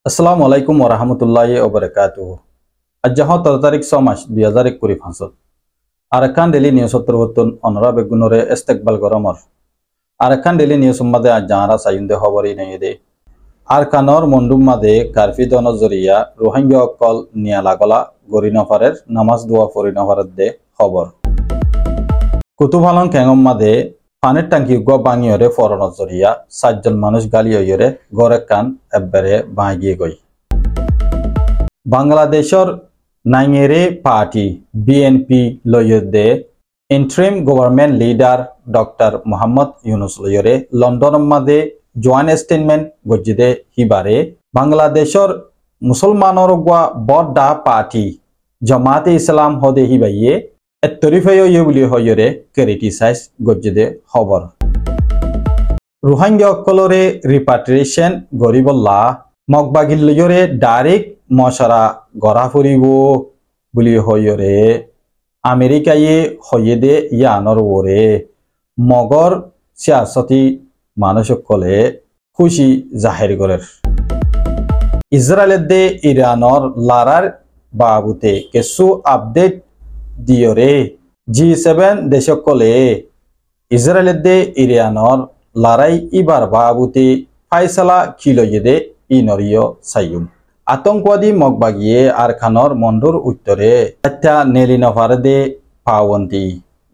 আসসালামু আলাইকুম ওরহামতুল্লাহি ওবারাকাতুহু। আজ 13 তারিখ 6 মাস 2021 আরাকান ডেলি নিউজ তরবতন অনরা বেগুনরে ইস্তেকবাল গরমর আরাকান ডেলি নিউজ মাদে আজ জাহারা সাইন্দে খবরই নেই দে আরকানর মন্ডুম মাদে কারফি দন জরিয়া রোহিঙ্গা অকল নিয়ালাগলা গরিনফারের নামাজ দোয়া ফরিনফারের দে খবর কুতুফালন কেঙ্গম মাদে পানের টাঙ্কি গ বাঙিয়রে ফরন জরিয়া 7 জন মানুষ গালিয়রে গড়ে কান এবারে বাঁগিয়ে গই বাংলাদেশর নাইঙেরে পার্টি বিএনপি লয়দে interim government leader doctor Mohammad Yunus লয়রে লন্ডন মাদে জয়েন্ট স্টেটমেন্ট গজ্জিদে হিবারে বাংলাদেশর মুসলমানর গোয়া বড়ডা পার্টি জামাতে ইসলাম হদে হিবাইয়ে এত্তরিফাইয়ে বলি হয়রে ক্রিটিসাইজ গজ্জিদে খবর রোহিঙ্গা অকলরে রিপাট্রিয়েশন গরিবল্লা মগবাগিল্লয়রে ডাইরেক্ট মশারা গড়া ফুরিব বলি হয়রে আমেরিকায়ে হয়েদে ইয়ানর ওরে মগর সিয়াসতি মানুষ সকলে খুশি জাহির করের ইসরায়েলের দে ইরানর লারার বাবুতে কিছু আপডেট দিয়রে G7 দেশকলে ইসরায়েলের দে ইরানর লড়াই ইবার বাবুতে ফাইসালা খিলয়েদে ইনরিয় সাইয়ুম আতঙ্কবাদী মগবাগিয়ে আরখানর মন্ডুর উত্তরে আত্যা নেলিনফার দে পাওয়ন্তি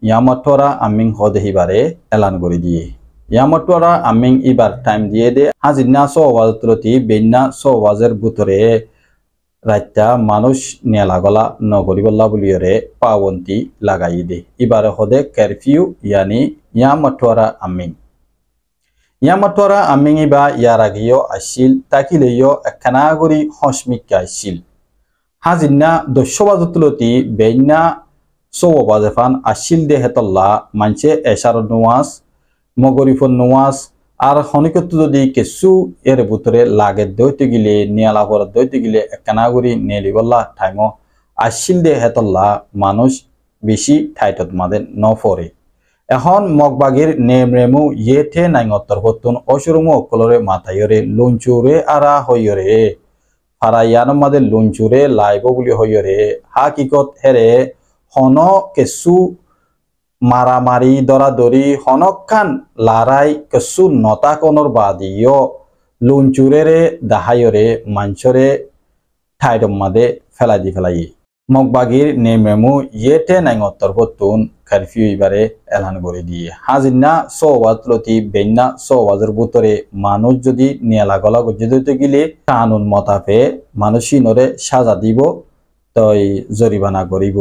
ইয়ামতরা আমিং হদেহিবারে এলান করে দিয়ে ইয়ামতরা আমিং ইবার টাইম দিয়ে দে হাজিনা সোওয়াজত্রতি বেন্না সোওয়াজের বুতরে রাত্যা মানুষ নেলাগলা নগরিবল্লা বলিয়রে পাওয়ন্তি লাগাই দে ইবারে হদে কারফিউ ইয়ানি ইয়ামতরা আমিং ইয়ামতরা আমিং ইবা ইয়ার আগেও আসিল তাকিলেও একখানাগরি হসমিকা আসিল হাজিনা দস্যবাজতলতি বেন্না সোবাজেফান আসিল দে হেতল্লা মানছে এশার নোয়াজ মগরিফন নোয়াজ আর হনিকত যদি কিছু এর ভিতরে লাগে দইতে গিলে নিয়ালা পর দইতে গিলে একখানাগরি নেলিবল্লা টাইমো আসিল দে হেতল্লা মানুষ বেশি ঠাইটত মাদে নফরে এখন মগবাগির নেমরেমু ইয়েতে নাইঙত্তর হতুন অসুরমু অকলরে মাথায়রে লুঞ্চুরে আরা হইরে ফারাইয়ান মাদে লুঞ্চুরে লাইব বলি হইরে হাকিকত হেরে হন কেসু মারামারি দরাদরি হনকান লারাই কেসু নতাকনর বাদিও লুঞ্চুরে দাহায়রে মাঞ্চরে ঠাইডম মাদে ফেলাই দি ফেলাই মগবাগির নেমেমু ইয়েতে নাইঙত্তর হতুন কারফিউ ইবারে এলান করে দিয়ে হাজিনা সোওয়াজলতি বেন্না সোওয়াজের ভিতরে মানুষ যদি নিয়ালাগলা গজ্জিতে গিলে কানুন মতাফে মানুষই নরে সাজা দিব তই জরিমানা করিব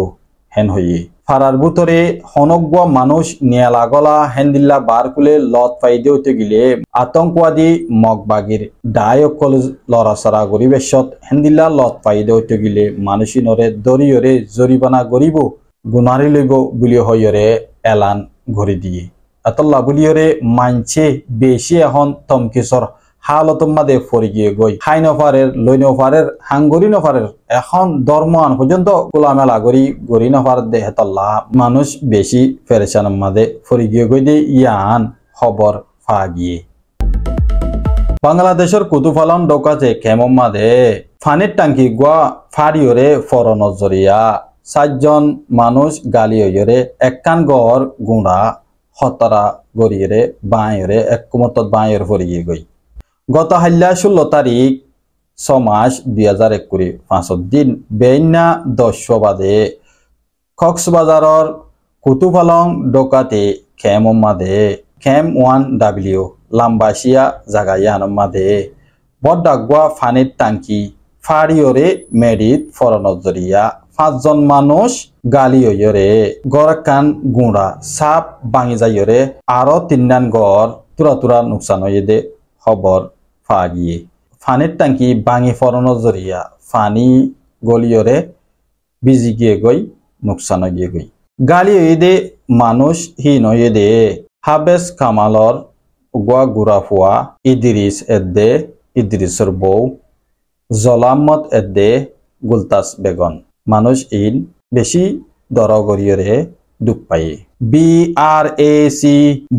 হেন হইয়ে ফারার ভিতরে হনজ্ঞ মানুষ নিয়ালাগলা হেন্দিল্লা বারকুলে লত ফাইদে হইতে গিলে আতঙ্কবাদী মগবাগির ডায়কল লড়াচড়া গরিবেশত হেন্দিল্লা লত ফাইদে হইতে গিলে মানুষই নরে দরিয়রে জরিমানা করিব গুনারি লইব বুলি হইরে এলান ঘড়ি দিয়ে আতল্লা বুলিয়রে মানছে বেশি এখন তমকিসর হালতম মাদে ফরি গিয়ে গই হাইনফারের লইনফারের হাঙ্গরি নফারের এখন ধর্মান পর্যন্ত গোলামেলা গরি নফার দে হেতল্লা মানুষ বেশি ফেরেশান মাদে ফরি গিয়ে গই দে ইয়ান খবর ফা গিয়ে বাংলাদেশের কুতুফালন ডকাতে কেমন মাদে ফানির টাঙ্কি গোয়া ফাড়িয়রে ফরন জরিয়া 7 জন মানুষ গালি হইরে একখান গড় গুঁড়া হতরা গড়িয়ে বাঁয়রে একমত বাঁয়ের ফরিয়ে গই গত হাল্লা 16 তারিখ 6 মাস 2021 5 দিন বেইনা 10 বাদে কক্সবাজারর কুতুফালং ডকাতে খেম মাদে খেম 1W লাম্বাসিয়া জাগাইয়ান মাদে বড্ডাগুয়া ফানির টাঙ্কি ফাড়িয়রে মেডিত ফরনজরিয়া 5 জন মানুষ গালি হইরে গড়কান গুঁড়া সাপ ভাঙি যাইরে আরো 3 নান গড় তুরা নুকসান হয়ে দে খবর ফা গিয়ে ফানির টাঙ্কি ভাঙি ফরনো জরিয়া ফানি গলিয়রে বিজি গিয়ে গই নুকসান গিয়ে গই গালি হয়ে দে মানুষ হীন হয়ে দে হাবেস কামালর গোয়া গুড়া ফুয়া ইদ্রিস এদে ইদ্রিসর বউ জলামত এদে গুলতাস বেগন মানুষ ইন বেশি দরগরিয়রে দুঃখ পায়ে BRAC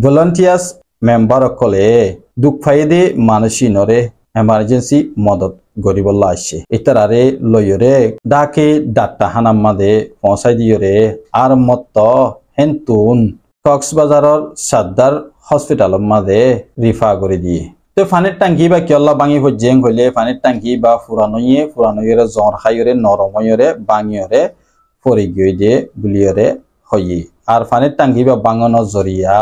ভলান্টিয়ার্স মেম্বার কলে দুঃখ পাইয়ে দে মানুষই নরে emergency মদত গরিবল্লা আসছে ইতারারে লইরে ডাকে ডাক্তার হানাম মাদে পৌঁছাই দিয়রে আর মত হেন্তুন কক্সবাজারর সাদ্দার হসপিটাল মাদে রিফা করে দিয়ে তো পানির ট্যাঙ্কি বা কিয়ল্লা ভাঙি হজ্জেং হইলে পানির ট্যাঙ্কি বা ফুরানইয়ে জ্বর খাইরে নরময়রে ভাঙিয়রে পরি গিয়ে দিয়ে বুলিয়রে হইয়ে আর পানির ট্যাঙ্কি বা বাঙানোর জরিয়া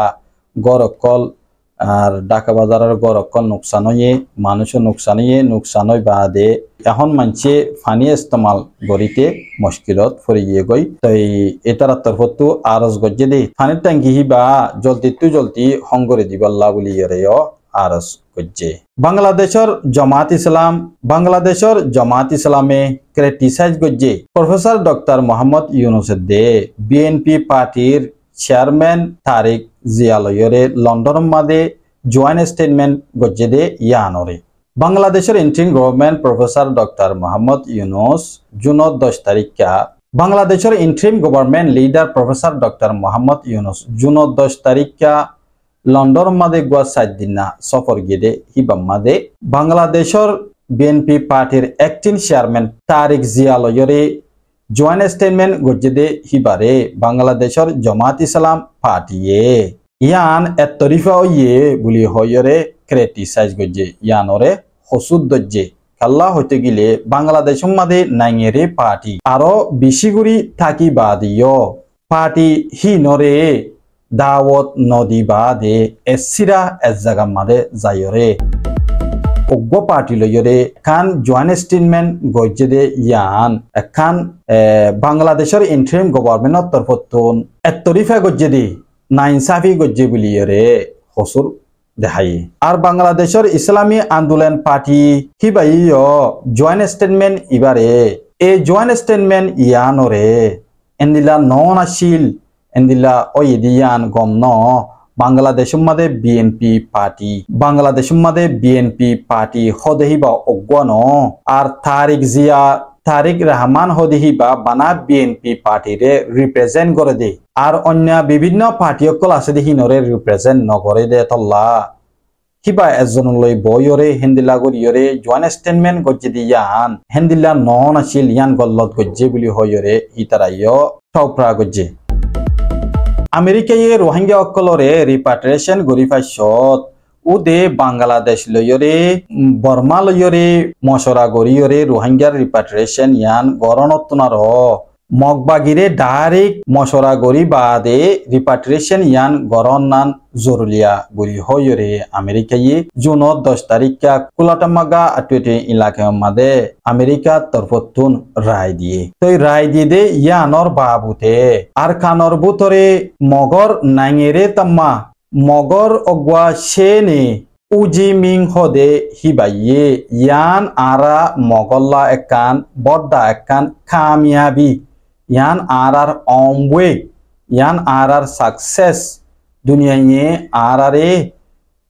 গরকল আর ঢাকা বাজারের গরকল নোকসান হইয়ে মানুষের নোকসান হই বাদে এখন মানছে পানি ইস্তেমাল গরিতে মুশকিলত পরি গিয়ে গই তো এটার তরফতো আরজ গজ্জে দে পানির ট্যাঙ্কি বা জলদি হংগরে দিবাল্লা বুলিয়রেও আরজ গজ্জে বাংলাদেশের জামাত ইসলামে ক্রিটিসাইজ গজ্জে প্রফেসর ডক্টর মোহাম্মদ ইউনুস দে বিএনপি পার্টির চেয়ারম্যান তারেক জিয়ালয়রে লন্ডন মাদে জয়েন্ট স্টেটমেন্ট গজ্জে দে ইয়ানরে বাংলাদেশের interim government professor doctor Mohammad Yunus June 10 তারিখা বাংলাদেশের interim government leader professor doctor Mohammad Yunus June 10 তারিখা লন্ডন মাদে গুয়া 7 দিন সফর গিয়ে হিবাম মাদে বাংলাদেশের বিএনপি পার্টির অ্যাক্টিং চেয়ারম্যান তারেক জিয়ালয়রে জয়েন্ট স্টেটমেন্ট গজ্জে দে হিবারে বাংলাদেশের জামাত ইসলাম পার্টিয়ে ইয়ান এতরিফা হইয়ে বুলি হইরে ক্রিটিসাইজ গজ্জে ইয়ানরে হসুদ দজ্জে কাল্লা হইতে গিলে বাংলাদেশের মাদে নাইঙেরে পার্টি আরো বেশি গুড়ি থাকি বাদিও পার্টি হিনরে দাওয়াত নদী বাদে এসিরা এস জায়গা মাদে যাইরে অজ্ঞ পার্টি লইরে খান জয়েন্ট স্টেটমেন্ট গজ্জে দে ইয়ান খান বাংলাদেশের ইন্টারিম গভর্নমেন্টর তরফতুন এতরিফা গজ্জে দে নাইনসাফি গজ্জে বুলিয়রে হসুর দেখাই আর বাংলাদেশের ইসলামী আন্দোলন পার্টি হিবাইও জয়েন্ট স্টেটমেন্ট ইবারে এই জয়েন্ট স্টেটমেন্ট ইয়ানরে এন্দিলা নন আসিল এন্দিলা ওইদিয়ান গমন বাংলাদেশের মাদে বিএনপি পার্টি হদেহিবা অজ্ঞান আর তারিক রহমান হদেহিবা বানা বিএনপি পার্টিরে রিপ্রেজেন্ট করে দে আর অন্য বিভিন্ন পার্টি অকল আছে দেহিনরে রিপ্রেজেন্ট নকরে দে তল্লা কিবা এজনলৈ বয়রে হেন্দিলা গরিয়রে জয়েন্ট স্টেটমেন্ট গজ্জে দিয়ান হেন্দিলা নন আছিল ইয়ান গল্লত গজ্জে বুলি হয়রে ইতারাইও টপরা গজ্জে আমেরিকায়ে রোহিঙ্গা অকলরে রিপাট্রিয়েশন গরিফাইছত উদে বাংলাদেশ লয়রে বর্মা লয়রে মশরা গরিয়রে রোহিঙ্গার রিপাট্রিয়েশন ইয়ান গরনতনার মগবাগিরে ডাইরেক্ট মশরা গরি বাদে রিপাট্রিয়েশন ইয়ান গরনান জরুলিয়া বলি হয়রে আমেরিকায়ে জুন 10 তারিখা কুলাটামাগা আটুটি ইলাকা মাদে আমেরিকা তরফতুন রায় দিয়ে তো রায় দিয়ে দে ইয়ানর বাবুতে আর কানর বুতরে মগর নাঙেরে তাম্মা মগর অগুয়া সেনে উজি মিং হদে হিবাইয়ে ইয়ান আরা মগল্লা একান বড্ডা একান কামিয়াবি ইয়ান আরার অম্বয়ে ইয়ান আরার সাকসেস দুনিয়ায়ে আরারে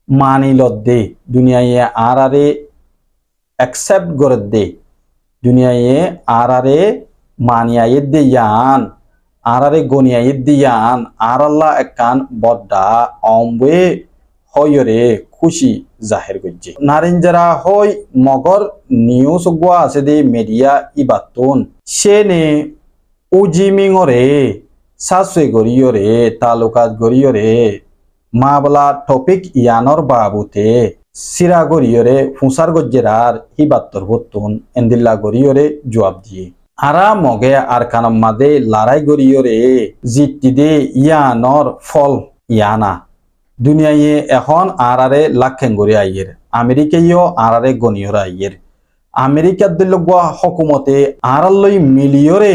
মানিলত দে দুনিয়ায়ে আরারে অ্যাকসেপ্ট করে দে দুনিয়ায়ে আরারে মানিয়ায়ে দে ইয়ান আরারে গনিয়ায়ে দে ইয়ান আরাল্লা একান বড্ডা অম্বয়ে হয়রে খুশি জাহির গজ্জে নারিঞ্জারা হই মগর নিউজ গুয়া আছে দে মিডিয়া ইবাতুন সেনে উজিমিংরে সাসে গরিয়রে তালুকাত গরিয়রে মাবলা টপিক ইয়ানর বাবুতে সিরা গরিয়রে ফুসার গজ্জেরার হিবাত্তর বতুন এন্দিল্লা গরিয়রে জবাব দিয়ে আরা মগে আর কানম মাদে লড়াই গরিয়রে জিতি দে ইয়ানর ফল ইয়ানা দুনিয়ায়ে এখন আরারে লাখেন গরি আইয়ের আমেরিকায়ও আরারে গনিয়র আইয়ের আমেরিকার দিল্লগুয়া হকুমতে আরালই মিলিয়রে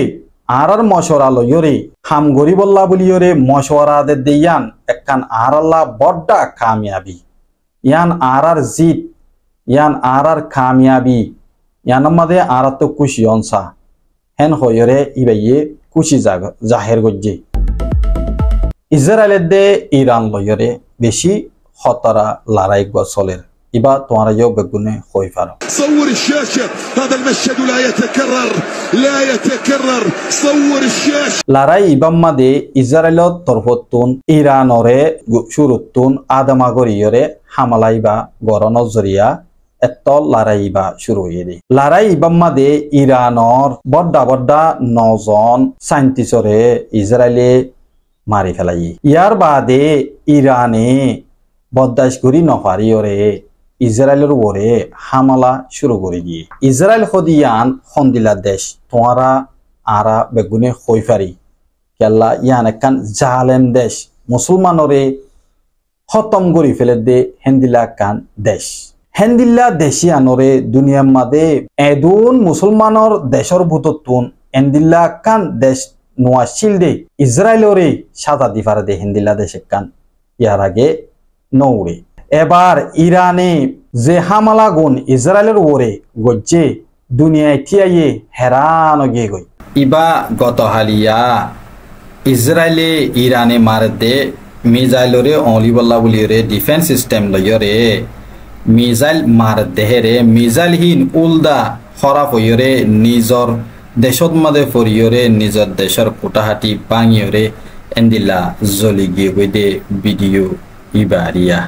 আরার মশওয়ারা লইরে হাম গরিবল্লা বলিয়রে মশওয়ারা দে দিয়ান একখান আরাল্লা বড্ডা কামিয়াবি ইয়ান আরার জিত ইয়ান আরার কামিয়াবি ইয়ান মাদে আরাত খুশি অনসা হেন হয়রে ইবাইয়ে খুশি জাহের গজ্জে ইসরায়েলের দে ইরান লইরে বেশি খতরা লড়াই গো চলের ইবা তোমারা ইও বেগুনে হই পারো صور الشاشة هذا المشهد لا يتكرر صور الشاشة লড়াই ইবাম্মা দে ইসরায়েলত তরফতুন ইরানরে শুরুতুন আদমাগরিয়রে হামালাইবা গরন জরিয়া এত লড়াই বা শুরু হয়ে দে লড়াই বাম্মাদে ইরানর বড্ডা বড্ডা 9 জন সায়েন্টিস্টরে ইসরায়েলে মারি ফেলাই ইয়ার বাদে ইরানে বদাস করি নফারিওরে ইসরায়েলের ওরে হামলা শুরু করে দিয়ে ইসরায়েল হদিয়ান হন্দিলা দেশ তোমারা আরা বেগুনে হইফারি কেল্লা ইয়ান একখান জালেম দেশ মুসলমানরে খতম করি ফেলে দে হেন্দিলা কান দেশ হেন্দিল্লা দেশিয়ানরে দুনিয়ার মাদে এদুন মুসলমানর দেশর ভূতত্বন হেন্দিল্লা কান দেশ নোয়া শিলদে ইসরায়েলরে সাদা দিফারে দে হেন্দিল্লা দেশ কান ইয়ার আগে নৌরে এবার ইরানে যে হামলা গুণ ইসরায়েলের ওরে গজ্জে দুনিয়ায় টিয়াইয়ে হেরান গিয়ে গই ইবা গত হালিয়া ইসরায়েলে ইরানে মার দে মিজাইলরে অলিবল্লা বলিরে ডিফেন্স সিস্টেম লয়রে মিজাইল মার দেহেরে মিজাইলহীন উলদা খরাপ হইরে নিজর দেশত মাদে ফরিয়রে নিজর দেশের কোটাহাটি বাঙিয়রে এন্দিলা জ্বলি গিয়ে গই দে ভিডিও ইবারিয়া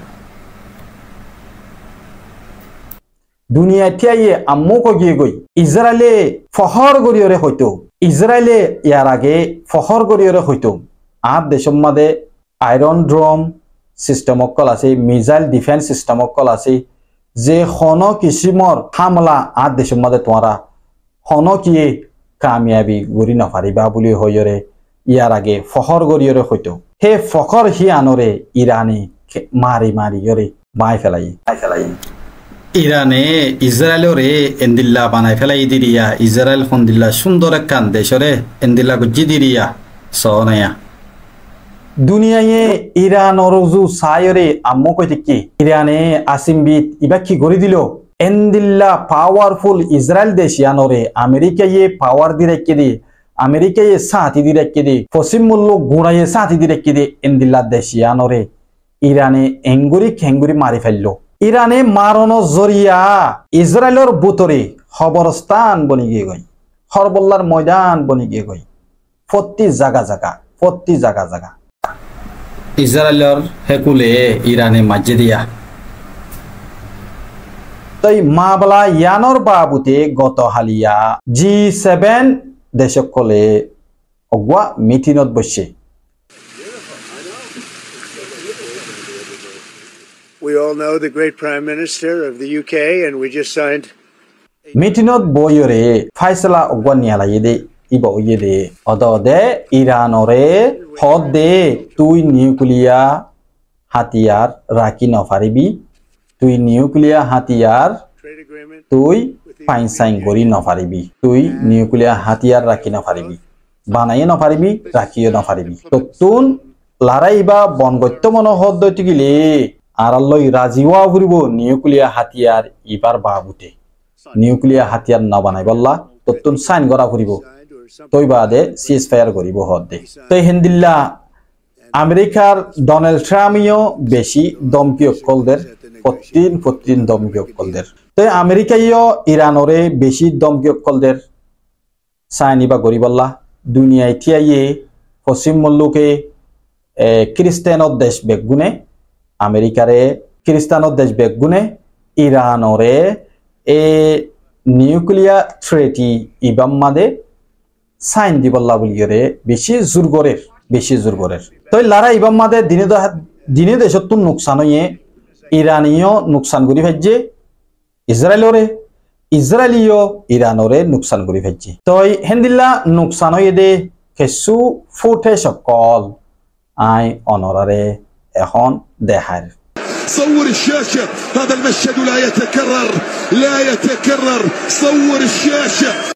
দুনিয়া টিয়াইয়ে আম্মুক গিয়ে গই ইসরায়েলে ফহর গরিয়রে হইতো ইসরায়েলে ইয়ার আগে ফহর গরিয়রে হইতো আর দেশের মাদে আয়রন ড্রোম সিস্টেম অকল আছে মিসাইল ডিফেন্স সিস্টেম অকল আছে যে হন কিসিমর হামলা আর দেশের মাদে তোমারা হন কিয়ে কামিয়াবি গরি নফারিবা বলি হইরে ইয়ার আগে ফহর গরিয়রে হইতো হে ফখর হি আনরে ইরানি মারি মারিয়রে মাই ফেলাই ইরানে ইসরায়েলরে এন্দিল্লা বানাই ফেলাই দিরিয়া ইসরায়েল ফন্দিল্লা সুন্দর একখান দেশরে এন্দিল্লা গজ্জি দিরিয়া সনায়া দুনিয়ায়ে ইরান রজু সায়রে আম্মু কইতে কি ইরানে আসিমবিত ইবা কি গরি দিল এন্দিল্লা পাওয়ারফুল ইসরায়েল দেশিয়ানরে আমেরিকায়ে পাওয়ার দি রেখে দি আমেরিকায়ে সাথী দি রেখে দি পশ্চিম মূল্য গুড়াইয়ে সাথী দি রেখে দি এন্দিল্লা দেশিয়ানরে ইরানে এঙ্গুরি খেঙ্গুরি মারি ফেললো ইরানে মারনো জরিয়া ইসরায়েলের বুতরে খবরস্থান বনি গিয়ে গই হরবল্লার ময়দান বনি গিয়ে গই প্রতি জায়গা জায়গা ইসরায়েলের হেকুলে ইরানে মাঝে দিয়া তাই মাবলা ইয়ানোর বাবুতে গত হালিয়া G7 দেশকলে অগবা মিটিনত বসে We all know the great Prime Minister of the UK, and we just signed. Mitinot boyore faisala ogwaniala yede iba oyede odode Iranore hodde tui nuclear hatiyar raki no faribi tui nuclear hatiyar tui painsain gori no faribi tui nuclear hatiyar raki no faribi banaye no faribi rakiye no faribi totun laraiba bongotto mono hoddo tigile আরাল্লই রাজিওয়া ফুরিব nuclear হাতিয়ার ইবার বাবুতে nuclear হাতিয়ার না বানাই বললা তত্তুন sign করা ফুরিব তৈ বাদে সিজ ফায়ার করিব হদে তৈ হেন্দিল্লা আমেরিকার ডোনাল্ড ট্রাম্পও বেশি দমকি অকলদের প্রতিদিন দমকি অকলদের তৈ আমেরিকাইও ইরানরে বেশি দমকি অকলদের সাইনিবা গরিবল্লা দুনিয়ায় টিয়াইয়ে পশ্চিম মল্লুকে খ্রিস্টানর দেশ বেগুনে আমেরিকারে খ্রিস্টানর দেশ বেগুনে ইরানরে এ নিউক্লিয়ার থ্রেটি ইবাম্মাদে সাইন দিবল্লা বলিয়রে বেশি জোর করের তো লারা ইবাম্মাদে দিনে দেশত নুকসান হয়ে ইরানীয় নুকসান করি ফেলছে ইসরায়েলীয় ইরানরে নুকসান করি ফেলছে তো হেন্দিল্লা নুকসান হয়ে দে কিছু ফুটে সকল আই অনরারে এখন দেখার صور الشاشة هذا المشهد لا يتكرر صور الشاشة